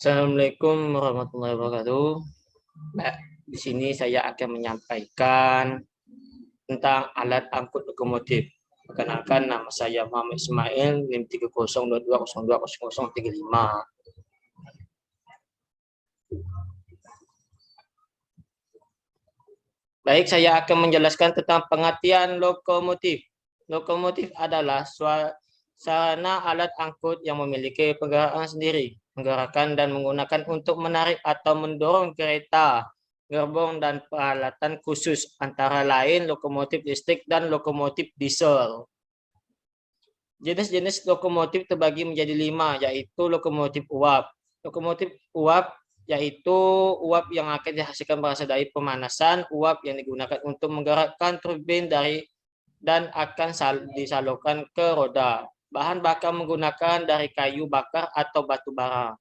Assalamualaikum warahmatullahi wabarakatuh. Nah, di sini saya akan menyampaikan tentang alat angkut lokomotif. Perkenalkan, nama saya Muhammad Ismail, NIM 3022020035. Baik, saya akan menjelaskan tentang pengertian lokomotif. Lokomotif adalah sarana alat angkut yang memiliki pergerakan sendiri, menggerakkan dan menggunakan untuk menarik atau mendorong kereta, gerbong, dan peralatan khusus, antara lain lokomotif listrik dan lokomotif diesel. Jenis-jenis lokomotif terbagi menjadi 5, yaitu lokomotif uap. Lokomotif uap yaitu uap yang akan dihasilkan berasal dari pemanasan uap yang digunakan untuk menggerakkan turbin dan akan disalurkan ke roda. Bahan bakar menggunakan dari kayu bakar atau batu bara.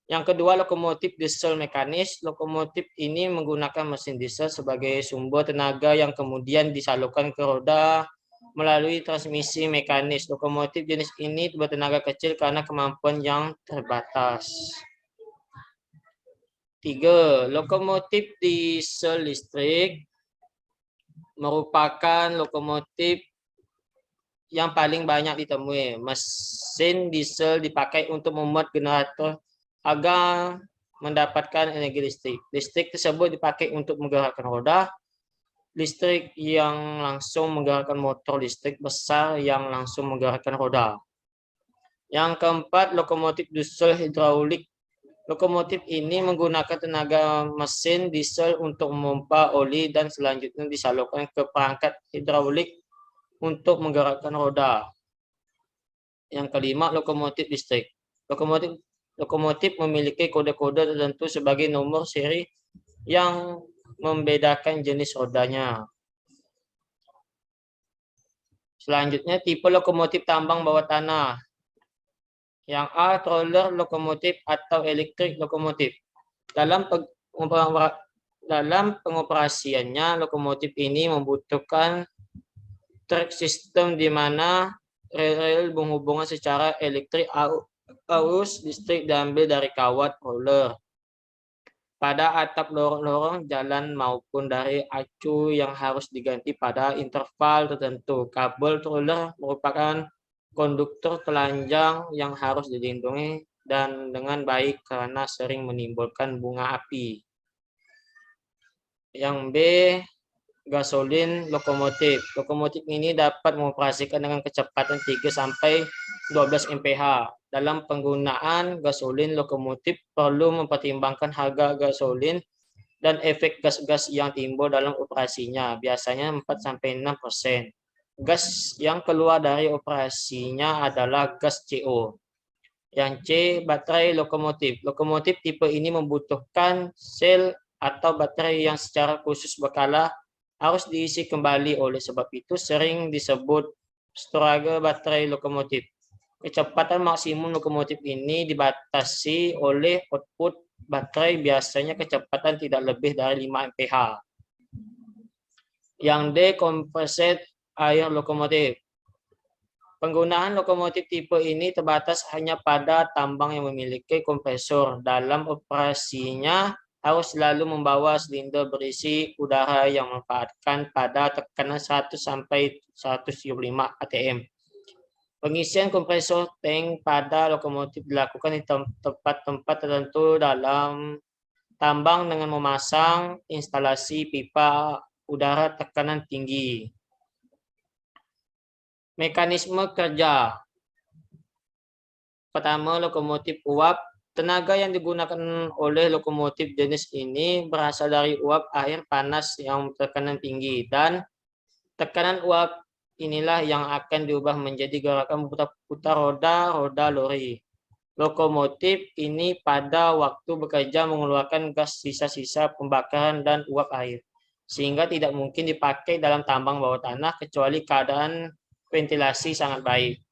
Yang kedua, lokomotif diesel mekanis. Lokomotif ini menggunakan mesin diesel sebagai sumber tenaga yang kemudian disalurkan ke roda melalui transmisi mekanis. Lokomotif jenis ini bertenaga kecil karena kemampuan yang terbatas. 3. Lokomotif diesel listrik merupakan lokomotif yang paling banyak ditemui. Mesin diesel dipakai untuk memuat generator agar mendapatkan energi listrik. Listrik tersebut dipakai untuk menggerakkan roda listrik yang langsung menggerakkan motor listrik besar yang langsung menggerakkan roda. Yang keempat, lokomotif diesel hidraulik. Lokomotif ini menggunakan tenaga mesin diesel untuk memompa oli dan selanjutnya disalurkan ke perangkat hidraulik untuk menggerakkan roda. Yang kelima, lokomotif listrik. Lokomotif memiliki kode-kode tertentu sebagai nomor seri yang membedakan jenis rodanya. Selanjutnya, tipe lokomotif tambang bawah tanah. Yang A, troller lokomotif atau elektrik lokomotif. Dalam pengoperasiannya, lokomotif ini membutuhkan track system di mana rel menghubungkan secara elektrik arus listrik diambil dari kawat roller pada atap lorong-lorong jalan maupun dari acu yang harus diganti pada interval tertentu. Kabel troller merupakan konduktor telanjang yang harus dilindungi dan dengan baik karena sering menimbulkan bunga api. Yang B, gasolin lokomotif. Lokomotif ini dapat mengoperasikan dengan kecepatan 3-12 mph. Dalam penggunaan gasolin lokomotif perlu mempertimbangkan harga gasolin dan efek gas-gas yang timbul dalam operasinya, biasanya 4-6%. Gas yang keluar dari operasinya adalah gas CO. Yang C, baterai lokomotif. Lokomotif tipe ini membutuhkan sel atau baterai yang secara khusus berkala harus diisi kembali, oleh sebab itu sering disebut storage baterai lokomotif. Kecepatan maksimum lokomotif ini dibatasi oleh output baterai, biasanya kecepatan tidak lebih dari 5 mph. Yang D, kompreset air lokomotif. Penggunaan lokomotif tipe ini terbatas hanya pada tambang yang memiliki kompresor. Dalam operasinya harus selalu membawa silinder berisi udara yang memanfaatkan pada tekanan 100-175 atm. Pengisian kompresor tank pada lokomotif dilakukan di tempat-tempat tertentu dalam tambang dengan memasang instalasi pipa udara tekanan tinggi. Mekanisme kerja. Pertama, lokomotif uap. Tenaga yang digunakan oleh lokomotif jenis ini berasal dari uap air panas yang tekanan tinggi, dan tekanan uap inilah yang akan diubah menjadi gerakan putar roda lori. Lokomotif ini pada waktu bekerja mengeluarkan gas sisa-sisa pembakaran dan uap air, sehingga tidak mungkin dipakai dalam tambang bawah tanah kecuali keadaan ventilasi sangat baik.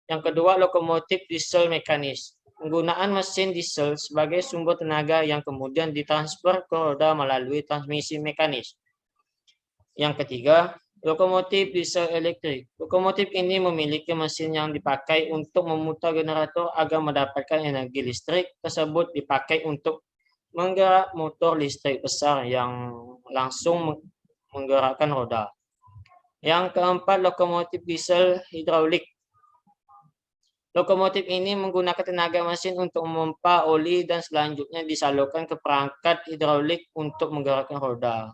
Yang kedua, lokomotif diesel mekanis. Penggunaan mesin diesel sebagai sumber tenaga yang kemudian ditransfer ke roda melalui transmisi mekanis. Yang ketiga, Lokomotif diesel elektrik. Lokomotif ini memiliki mesin yang dipakai untuk memutar generator agar mendapatkan energi listrik tersebut dipakai untuk menggerak motor listrik besar yang langsung menggerakkan roda. Yang keempat, lokomotif diesel hidrolik. Lokomotif ini menggunakan tenaga mesin untuk memompa oli dan selanjutnya disalurkan ke perangkat hidrolik untuk menggerakkan roda.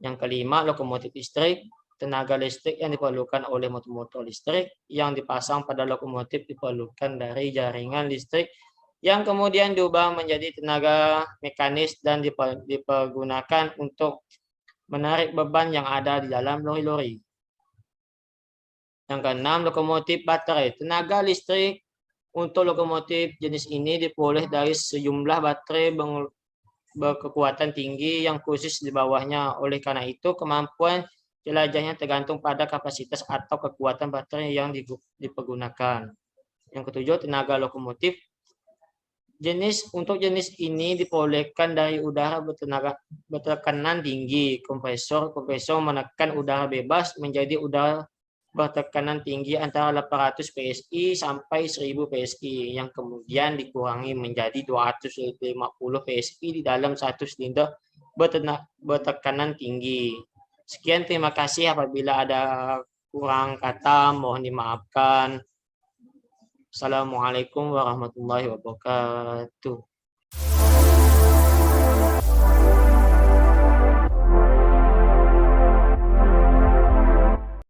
Yang kelima, lokomotif listrik. Tenaga listrik yang diperlukan oleh motor-motor listrik yang dipasang pada lokomotif diperlukan dari jaringan listrik yang kemudian diubah menjadi tenaga mekanis dan dipergunakan untuk menarik beban yang ada di dalam lori-lori. Yang keenam, lokomotif baterai. Tenaga listrik untuk lokomotif jenis ini diperoleh dari sejumlah baterai berkekuatan tinggi yang khusus di bawahnya. Oleh karena itu, kemampuan jelajahnya tergantung pada kapasitas atau kekuatan baterai yang dipergunakan. Yang ketujuh, tenaga lokomotif. Untuk jenis ini diperolehkan dari udara bertekanan tinggi. Kompresor menekan udara bebas menjadi udara bertekanan tinggi antara 800 PSI sampai 1000 PSI yang kemudian dikurangi menjadi 250 PSI di dalam satu silinder bertekanan tinggi. Sekian, terima kasih. Apabila ada kurang kata mohon dimaafkan. Assalamualaikum warahmatullahi wabarakatuh.